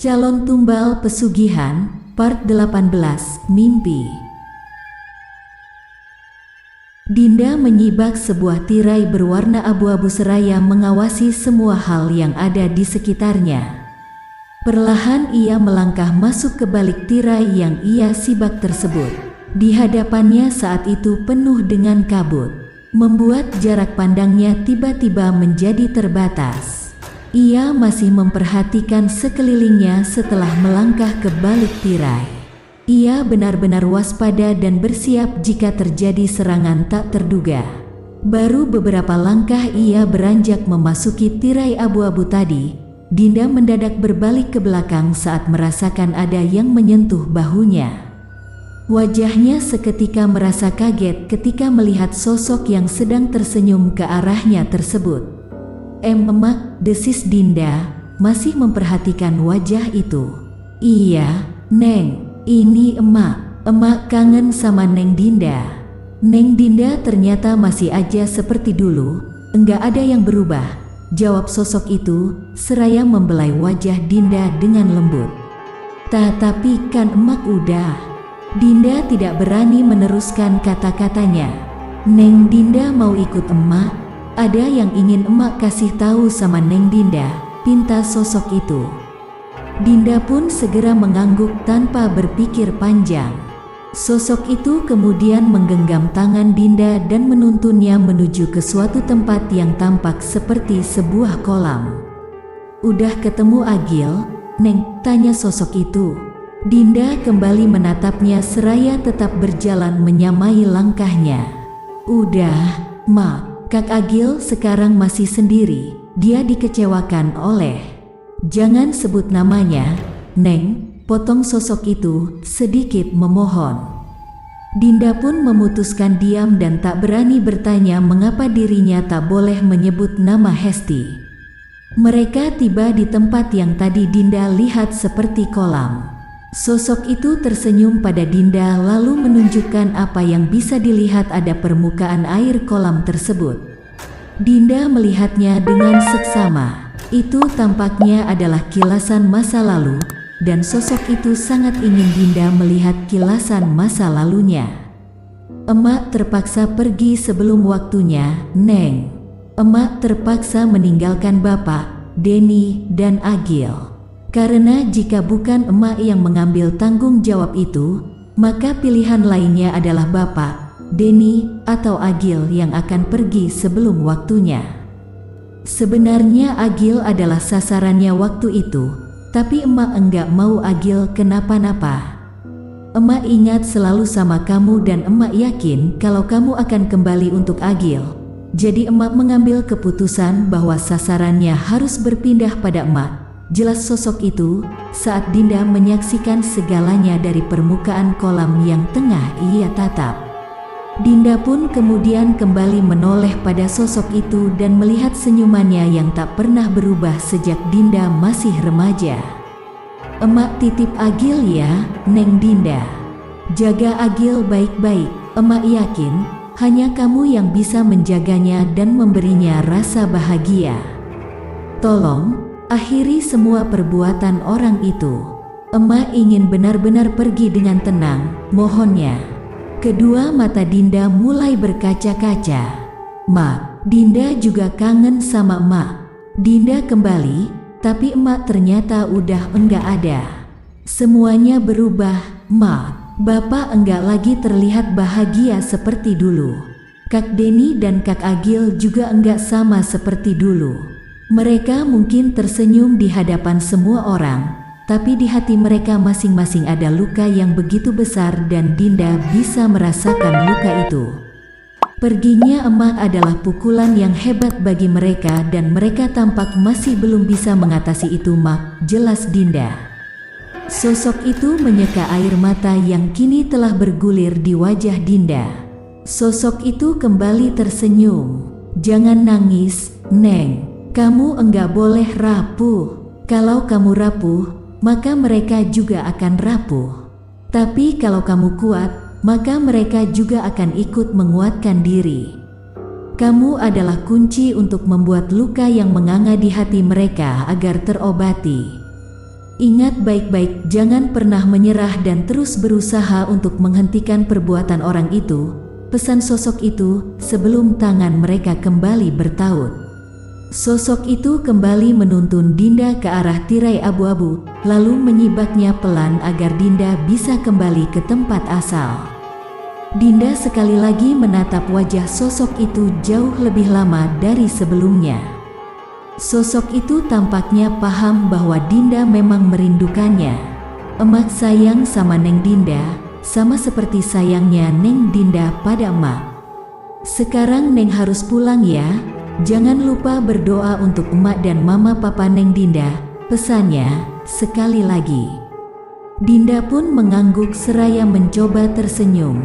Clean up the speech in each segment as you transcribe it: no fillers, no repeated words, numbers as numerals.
Calon Tumbal Pesugihan, Part 18, Mimpi. Dinda menyibak sebuah tirai berwarna abu-abu seraya mengawasi semua hal yang ada di sekitarnya. Perlahan ia melangkah masuk ke balik tirai yang ia sibak tersebut. Di hadapannya saat itu penuh dengan kabut, membuat jarak pandangnya tiba-tiba menjadi terbatas. Ia masih memperhatikan sekelilingnya setelah melangkah ke balik tirai. Ia benar-benar waspada dan bersiap jika terjadi serangan tak terduga. Baru beberapa langkah ia beranjak memasuki tirai abu-abu tadi, Dinda mendadak berbalik ke belakang saat merasakan ada yang menyentuh bahunya. Wajahnya seketika merasa kaget ketika melihat sosok yang sedang tersenyum ke arahnya tersebut. Emak, desis Dinda, masih memperhatikan wajah itu. Iya, Neng, ini emak. Emak kangen sama Neng Dinda. Neng Dinda ternyata masih aja seperti dulu, enggak ada yang berubah, jawab sosok itu, seraya membelai wajah Dinda dengan lembut. Tapi kan emak udah. Dinda tidak berani meneruskan kata-katanya. Neng Dinda mau ikut emak. Ada yang ingin emak kasih tahu sama Neng Dinda, pinta sosok itu. Dinda pun segera mengangguk tanpa berpikir panjang. Sosok itu kemudian menggenggam tangan Dinda dan menuntunnya menuju ke suatu tempat yang tampak seperti sebuah kolam. Udah ketemu Agil, Neng? Tanya sosok itu. Dinda kembali menatapnya seraya tetap berjalan menyamai langkahnya. Udah, Mak. Kak Agil sekarang masih sendiri, dia dikecewakan oleh... Jangan sebut namanya, Neng, potong sosok itu sedikit memohon. Dinda pun memutuskan diam dan tak berani bertanya mengapa dirinya tak boleh menyebut nama Hesti. Mereka tiba di tempat yang tadi Dinda lihat seperti kolam. Sosok itu tersenyum pada Dinda lalu menunjukkan apa yang bisa dilihat ada permukaan air kolam tersebut. Dinda melihatnya dengan seksama. Itu tampaknya adalah kilasan masa lalu, dan sosok itu sangat ingin Dinda melihat kilasan masa lalunya. Emak terpaksa pergi sebelum waktunya, Neng. Emak terpaksa meninggalkan Bapak, Denny, dan Agil. Karena jika bukan emak yang mengambil tanggung jawab itu, maka pilihan lainnya adalah Bapak, Denny, atau Agil yang akan pergi sebelum waktunya. Sebenarnya Agil adalah sasarannya waktu itu, tapi emak enggak mau Agil kenapa-napa. Emak ingat selalu sama kamu dan emak yakin kalau kamu akan kembali untuk Agil. Jadi emak mengambil keputusan bahwa sasarannya harus berpindah pada emak. Jelas sosok itu saat Dinda menyaksikan segalanya dari permukaan kolam yang tengah ia tatap. Dinda pun kemudian kembali menoleh pada sosok itu dan melihat senyumannya yang tak pernah berubah sejak Dinda masih remaja. Emak titip Agil ya, Neng Dinda. Jaga Agil baik-baik, emak yakin hanya kamu yang bisa menjaganya dan memberinya rasa bahagia. Tolong akhiri semua perbuatan orang itu. Emak ingin benar-benar pergi dengan tenang, mohonnya. Kedua mata Dinda mulai berkaca-kaca. Mak, Dinda juga kangen sama emak. Dinda kembali, tapi emak ternyata udah enggak ada. Semuanya berubah, Mak. Bapak enggak lagi terlihat bahagia seperti dulu. Kak Denny dan Kak Agil juga enggak sama seperti dulu. Mereka mungkin tersenyum di hadapan semua orang, tapi di hati mereka masing-masing ada luka yang begitu besar dan Dinda bisa merasakan luka itu. Perginya emak adalah pukulan yang hebat bagi mereka dan mereka tampak masih belum bisa mengatasi itu, Mak, jelas Dinda. Sosok itu menyeka air mata yang kini telah bergulir di wajah Dinda. Sosok itu kembali tersenyum. Jangan nangis, Neng. Kamu enggak boleh rapuh. Kalau kamu rapuh, maka mereka juga akan rapuh. Tapi kalau kamu kuat, maka mereka juga akan ikut menguatkan diri. Kamu adalah kunci untuk membuat luka yang menganga di hati mereka agar terobati. Ingat baik-baik, jangan pernah menyerah dan terus berusaha untuk menghentikan perbuatan orang itu, pesan sosok itu sebelum tangan mereka kembali bertaut. Sosok itu kembali menuntun Dinda ke arah tirai abu-abu, lalu menyibaknya pelan agar Dinda bisa kembali ke tempat asal. Dinda sekali lagi menatap wajah sosok itu jauh lebih lama dari sebelumnya. Sosok itu tampaknya paham bahwa Dinda memang merindukannya. Emak sayang sama Neng Dinda, sama seperti sayangnya Neng Dinda pada emak. Sekarang Neng harus pulang ya. Jangan lupa berdoa untuk emak dan mama papa Neng Dinda, pesannya sekali lagi. Dinda pun mengangguk seraya mencoba tersenyum.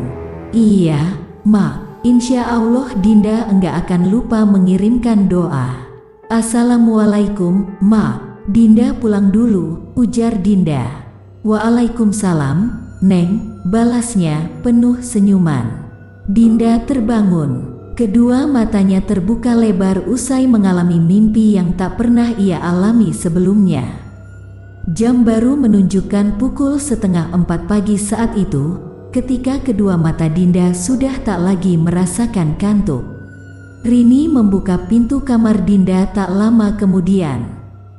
Iya, Mak, insya Allah Dinda enggak akan lupa mengirimkan doa. Assalamualaikum, Mak. Dinda pulang dulu, ujar Dinda. Waalaikumsalam, Neng, balasnya penuh senyuman. Dinda terbangun. Kedua matanya terbuka lebar usai mengalami mimpi yang tak pernah ia alami sebelumnya. Jam baru menunjukkan pukul 3:30 pagi saat itu, ketika kedua mata Dinda sudah tak lagi merasakan kantuk. Rini membuka pintu kamar Dinda tak lama kemudian.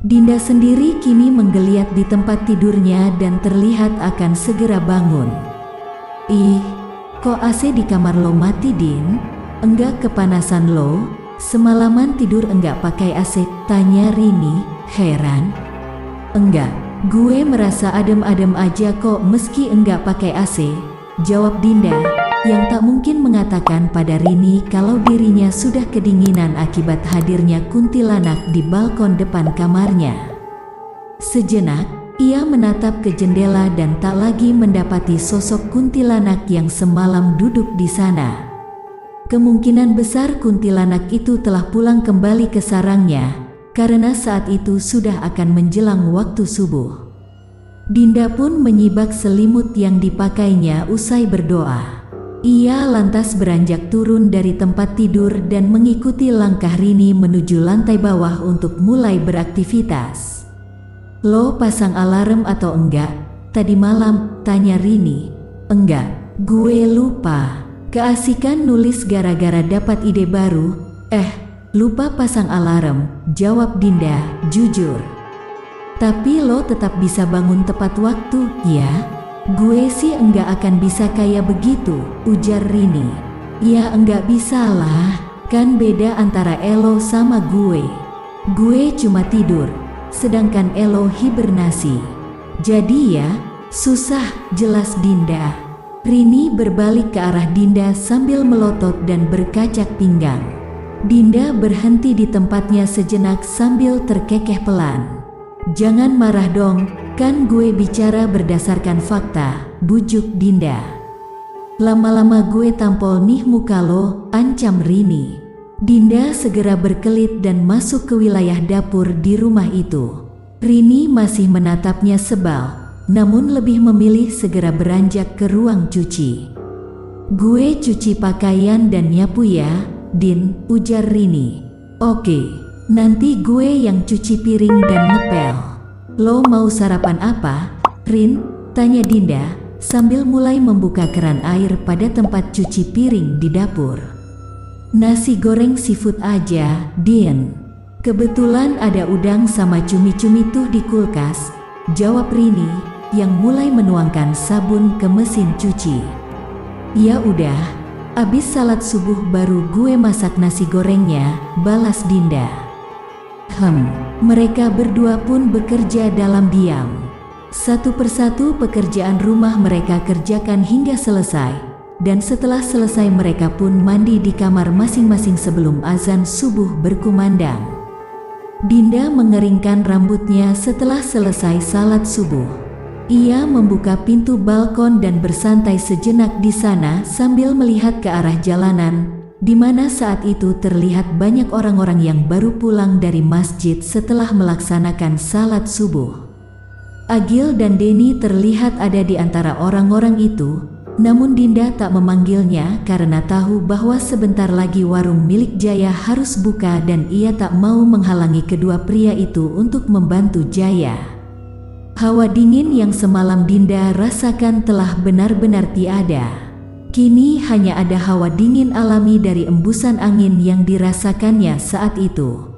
Dinda sendiri kini menggeliat di tempat tidurnya dan terlihat akan segera bangun. Ih, kok AC di kamar lo mati, Din? Enggak kepanasan lo? Semalaman tidur enggak pakai AC? Tanya Rini, heran. Enggak, gue merasa adem-adem aja kok meski enggak pakai AC, jawab Dinda, yang tak mungkin mengatakan pada Rini kalau dirinya sudah kedinginan akibat hadirnya kuntilanak di balkon depan kamarnya. Sejenak, ia menatap ke jendela dan tak lagi mendapati sosok kuntilanak yang semalam duduk di sana. Kemungkinan besar kuntilanak itu telah pulang kembali ke sarangnya, karena saat itu sudah akan menjelang waktu subuh. Dinda pun menyibak selimut yang dipakainya usai berdoa. Ia lantas beranjak turun dari tempat tidur dan mengikuti langkah Rini menuju lantai bawah untuk mulai beraktivitas. Lo pasang alarm atau enggak? Tadi malam, tanya Rini. Enggak, gue lupa. Keasikan nulis gara-gara dapat ide baru. Lupa pasang alarm, jawab Dinda, jujur. Tapi lo tetap bisa bangun tepat waktu, ya? Gue sih enggak akan bisa kayak begitu, ujar Rini. Ya enggak bisa lah, kan beda antara Elo sama gue. Gue cuma tidur, sedangkan Elo hibernasi. Jadi ya, susah, jelas Dinda. Rini berbalik ke arah Dinda sambil melotot dan berkacak pinggang. Dinda berhenti di tempatnya sejenak sambil terkekeh pelan. Jangan marah dong, kan gue bicara berdasarkan fakta, bujuk Dinda. Lama-lama gue tampol nih muka lo, ancam Rini. Dinda segera berkelit dan masuk ke wilayah dapur di rumah itu. Rini masih menatapnya sebal, namun lebih memilih segera beranjak ke ruang cuci. Gue cuci pakaian dan nyapu ya, Din, ujar Rini. Oke, nanti gue yang cuci piring dan ngepel. Lo mau sarapan apa, Rin? Tanya Dinda sambil mulai membuka keran air pada tempat cuci piring di dapur. Nasi goreng seafood aja, Din. Kebetulan ada udang sama cumi-cumi tuh di kulkas, jawab Rini yang mulai menuangkan sabun ke mesin cuci. Ya udah, abis salat subuh baru gue masak nasi gorengnya, balas Dinda. Mereka berdua pun bekerja dalam diam. Satu persatu pekerjaan rumah mereka kerjakan hingga selesai, dan setelah selesai mereka pun mandi di kamar masing-masing sebelum azan subuh berkumandang. Dinda mengeringkan rambutnya setelah selesai salat subuh. Ia membuka pintu balkon dan bersantai sejenak di sana sambil melihat ke arah jalanan, di mana saat itu terlihat banyak orang-orang yang baru pulang dari masjid setelah melaksanakan salat subuh. Agil dan Denny terlihat ada di antara orang-orang itu, namun Dinda tak memanggilnya karena tahu bahwa sebentar lagi warung milik Jaya harus buka dan ia tak mau menghalangi kedua pria itu untuk membantu Jaya. Hawa dingin yang semalam Dinda rasakan telah benar-benar tiada. Kini hanya ada hawa dingin alami dari embusan angin yang dirasakannya saat itu.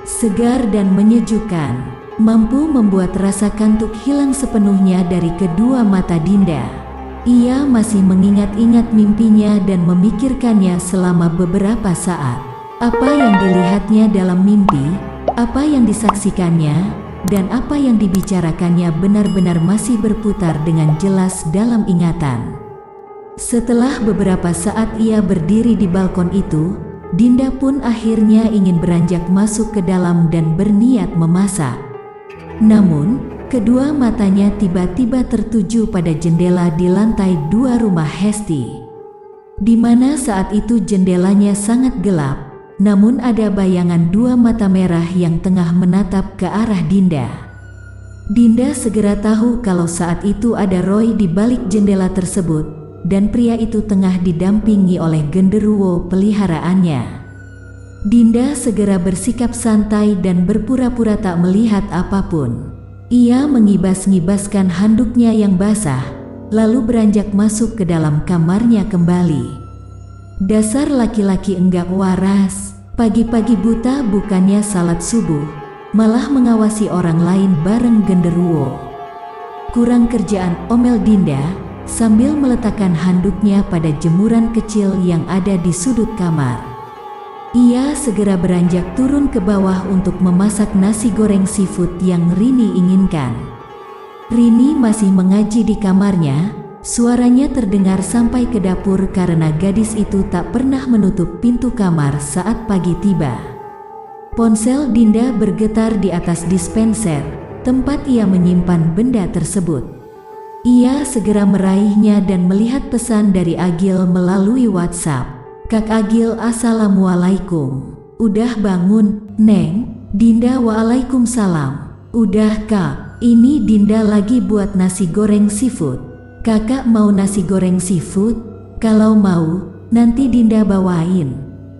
Segar dan menyejukkan, mampu membuat rasa kantuk hilang sepenuhnya dari kedua mata Dinda. Ia masih mengingat-ingat mimpinya dan memikirkannya selama beberapa saat. Apa yang dilihatnya dalam mimpi, apa yang disaksikannya, dan apa yang dibicarakannya benar-benar masih berputar dengan jelas dalam ingatan. Setelah beberapa saat ia berdiri di balkon itu, Dinda pun akhirnya ingin beranjak masuk ke dalam dan berniat memasak. Namun, kedua matanya tiba-tiba tertuju pada jendela di lantai 2 rumah Hesti, di mana saat itu jendelanya sangat gelap. Namun ada bayangan dua mata merah yang tengah menatap ke arah Dinda. Dinda segera tahu kalau saat itu ada Roy di balik jendela tersebut, dan pria itu tengah didampingi oleh genderuwo peliharaannya. Dinda segera bersikap santai dan berpura-pura tak melihat apapun. Ia mengibas-ngibaskan handuknya yang basah, lalu beranjak masuk ke dalam kamarnya kembali. Dasar laki-laki enggak waras, pagi-pagi buta bukannya salat subuh, malah mengawasi orang lain bareng genderuwo. Kurang kerjaan, omel Dinda, sambil meletakkan handuknya pada jemuran kecil yang ada di sudut kamar. Ia segera beranjak turun ke bawah untuk memasak nasi goreng seafood yang Rini inginkan. Rini masih mengaji di kamarnya. Suaranya terdengar sampai ke dapur karena gadis itu tak pernah menutup pintu kamar saat pagi tiba. Ponsel Dinda bergetar di atas dispenser, tempat ia menyimpan benda tersebut. Ia segera meraihnya dan melihat pesan dari Agil melalui WhatsApp. "Kak Agil, assalamualaikum. Udah bangun, Neng?" Dinda, waalaikumsalam. "Udah Kak, ini Dinda lagi buat nasi goreng seafood. Kakak mau nasi goreng seafood? Kalau mau, nanti Dinda bawain."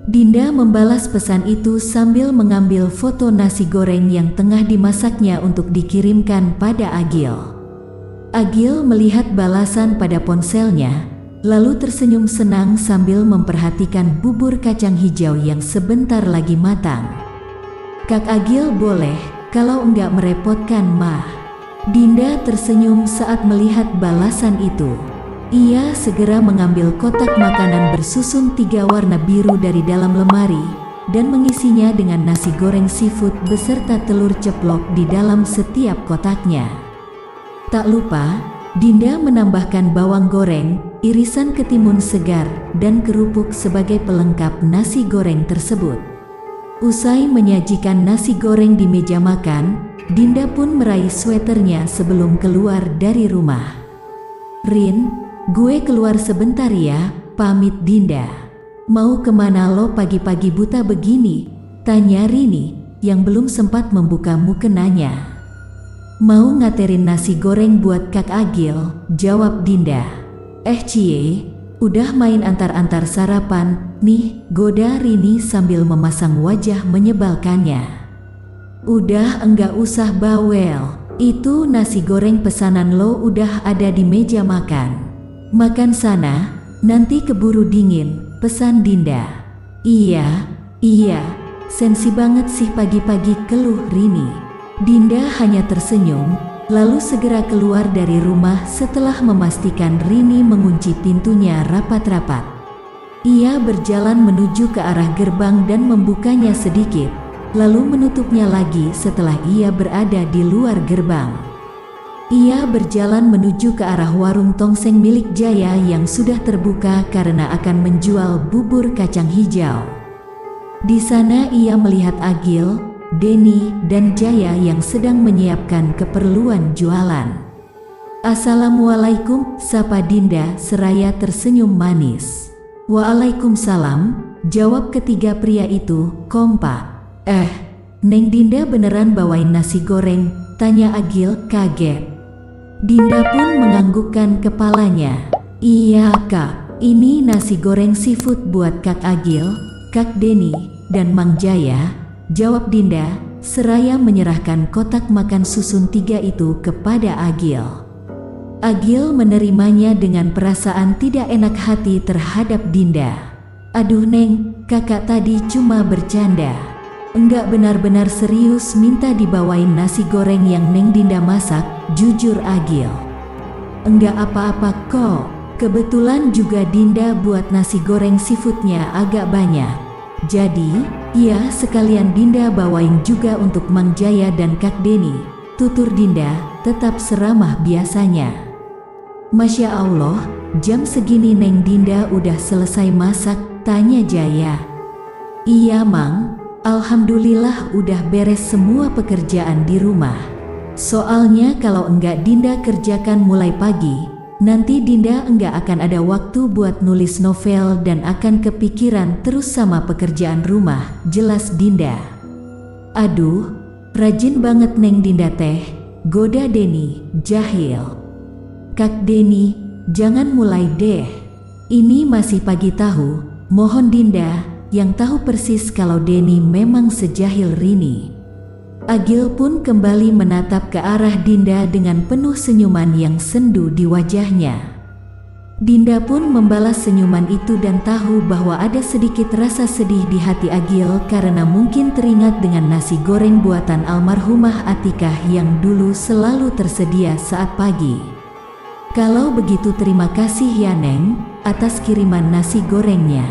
Dinda membalas pesan itu sambil mengambil foto nasi goreng yang tengah dimasaknya untuk dikirimkan pada Agil. Agil melihat balasan pada ponselnya, lalu tersenyum senang sambil memperhatikan bubur kacang hijau yang sebentar lagi matang. "Kak Agil boleh, kalau enggak merepotkan mah." Dinda tersenyum saat melihat balasan itu. Ia segera mengambil kotak makanan bersusun 3 warna biru dari dalam lemari dan mengisinya dengan nasi goreng seafood beserta telur ceplok di dalam setiap kotaknya. Tak lupa, Dinda menambahkan bawang goreng, irisan ketimun segar, dan kerupuk sebagai pelengkap nasi goreng tersebut. Usai menyajikan nasi goreng di meja makan, Dinda pun meraih sweaternya sebelum keluar dari rumah. "Rin, gue keluar sebentar ya," pamit Dinda. "Mau kemana lo pagi-pagi buta begini?" tanya Rini, yang belum sempat membuka mukenanya. "Mau ngaterin nasi goreng buat Kak Agil," jawab Dinda. Cie, udah main antar-antar sarapan, nih," goda Rini sambil memasang wajah menyebalkannya. "Udah, enggak usah bawel. Itu nasi goreng pesanan lo udah ada di meja makan. Makan sana, nanti keburu dingin," pesan Dinda. Iya, sensi banget sih pagi-pagi," keluh Rini. Dinda hanya tersenyum, lalu segera keluar dari rumah setelah memastikan Rini mengunci pintunya rapat-rapat. Ia berjalan menuju ke arah gerbang dan membukanya sedikit, lalu menutupnya lagi setelah ia berada di luar gerbang. Ia berjalan menuju ke arah warung tongseng milik Jaya yang sudah terbuka karena akan menjual bubur kacang hijau. Di sana ia melihat Agil, Denny, dan Jaya yang sedang menyiapkan keperluan jualan. "Assalamualaikum," sapa Dinda seraya tersenyum manis. "Waalaikumsalam," jawab ketiga pria itu kompak. Neng Dinda beneran bawain nasi goreng?" tanya Agil kaget. Dinda pun menganggukkan kepalanya. "Iya Kak, ini nasi goreng seafood buat Kak Agil, Kak Denny, dan Mang Jaya," jawab Dinda seraya menyerahkan kotak makan susun 3 itu kepada Agil. Agil menerimanya dengan perasaan tidak enak hati terhadap Dinda. "Aduh Neng, kakak tadi cuma bercanda. Enggak benar-benar serius minta dibawain nasi goreng yang Neng Dinda masak," jujur Agil. "Enggak apa-apa kok, kebetulan juga Dinda buat nasi goreng seafoodnya agak banyak. Jadi, ya sekalian Dinda bawain juga untuk Mang Jaya dan Kak Deni," tutur Dinda tetap seramah biasanya. "Masya Allah, jam segini Neng Dinda udah selesai masak?" tanya Jaya. "Iya Mang, alhamdulillah udah beres semua pekerjaan di rumah. Soalnya kalau enggak Dinda kerjakan mulai pagi, nanti Dinda enggak akan ada waktu buat nulis novel dan akan kepikiran terus sama pekerjaan rumah," jelas Dinda. "Aduh, rajin banget Neng Dinda teh," goda Deni, jahil. "Kak Deni, jangan mulai deh. Ini masih pagi tahu, mohon Dinda yang tahu persis kalau Deni memang sejahil Rini." Agil pun kembali menatap ke arah Dinda dengan penuh senyuman yang sendu di wajahnya. Dinda pun membalas senyuman itu dan tahu bahwa ada sedikit rasa sedih di hati Agil karena mungkin teringat dengan nasi goreng buatan almarhumah Atikah yang dulu selalu tersedia saat pagi. "Kalau begitu terima kasih ya Neng atas kiriman nasi gorengnya.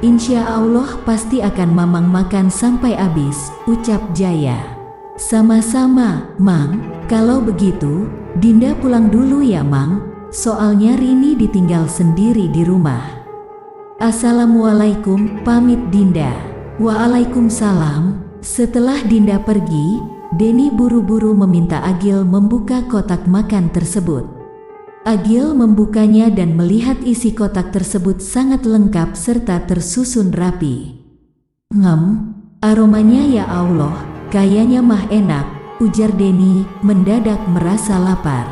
Insya Allah pasti akan Mamang makan sampai habis," ucap Jaya. "Sama-sama, Mang. Kalau begitu, Dinda pulang dulu ya Mang, soalnya Rini ditinggal sendiri di rumah." "Assalamualaikum," pamit Dinda. "Waalaikumsalam." Setelah Dinda pergi, Deni buru-buru meminta Agil membuka kotak makan tersebut. Agil membukanya dan melihat isi kotak tersebut sangat lengkap serta tersusun rapi. Aromanya ya Allah, kayaknya mah enak," ujar Deni mendadak merasa lapar.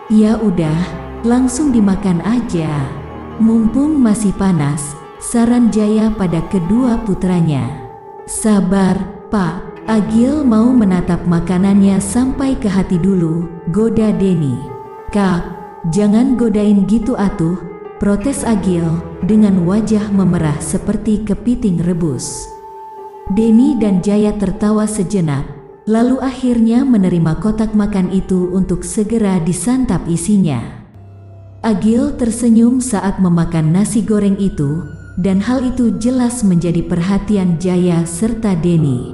"Ya udah, langsung dimakan aja. Mumpung masih panas," saran Jaya pada kedua putranya. "Sabar, Pak, Agil mau menatap makanannya sampai ke hati dulu," goda Deni. "Kak, jangan godain gitu atuh," protes Agil dengan wajah memerah seperti kepiting rebus. Deni dan Jaya tertawa sejenak, lalu akhirnya menerima kotak makan itu untuk segera disantap isinya. Agil tersenyum saat memakan nasi goreng itu, dan hal itu jelas menjadi perhatian Jaya serta Deni.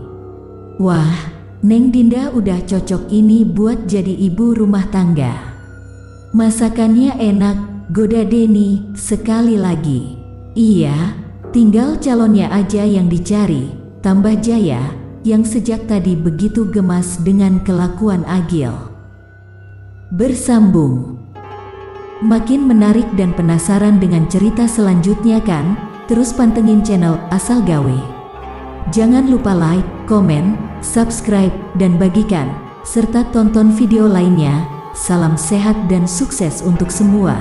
"Wah, Neng Dinda udah cocok ini buat jadi ibu rumah tangga. Masakannya enak," goda Deni sekali lagi. "Iya, tinggal calonnya aja yang dicari," tambah Jaya yang sejak tadi begitu gemas dengan kelakuan Agil. Bersambung. Makin menarik dan penasaran dengan cerita selanjutnya kan? Terus pantengin channel Asal Gawe. Jangan lupa like, komen, subscribe, dan bagikan, serta tonton video lainnya. Salam sehat dan sukses untuk semua.